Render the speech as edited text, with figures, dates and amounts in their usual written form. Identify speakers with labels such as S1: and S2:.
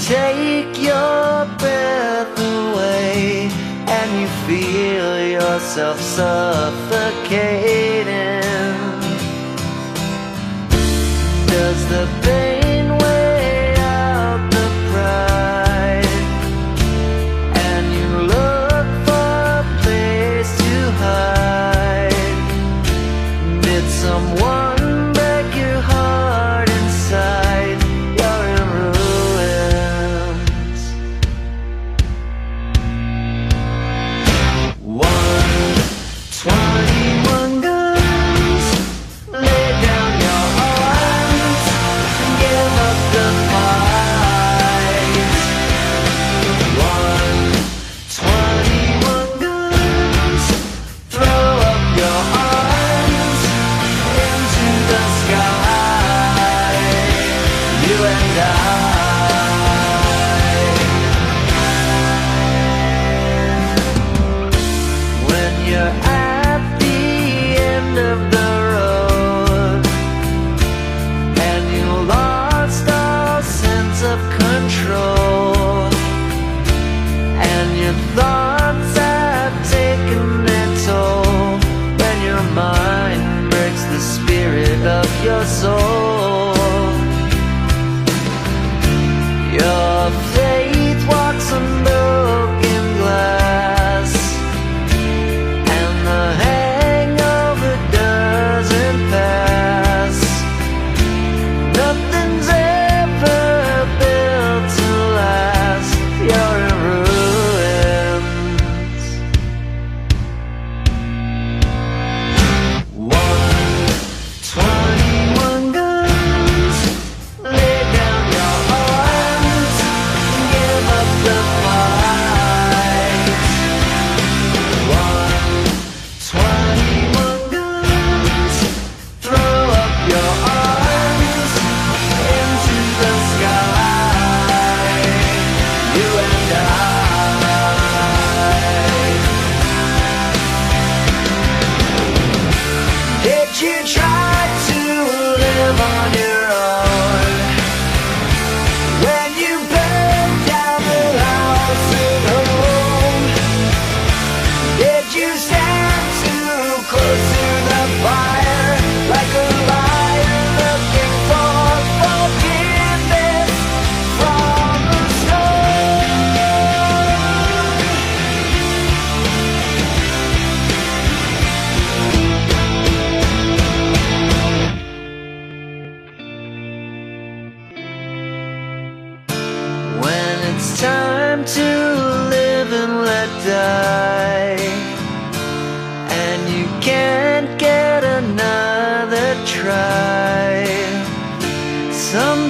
S1: take your breath away and you feel yourself suffocating. Does the pain weigh out the pride and you look for a place to hide? Did someone break your heart inside? You're in ruins. 121 guns, lay down your arms and give up the fight. 121 guns, throw up your arms into the sky. You and I. When you're at the end of the road and you lost all sense of control and your thoughts have taken their toll, when your mind breaks the spirit of your soul, your faith walks on broken glass and the hangover doesn't pass. Nothing's ever built to last. You're in ruins. 121 guns, lay down your arms and give up the fight. 121 guns, throw up your arms into the sky. You and I. Did you try to live on your own when you burned down the house at home? Did you stand too close to the fire like a liar looking for forgiveness from the stone? When it's time to live and let die and you can't get another try, some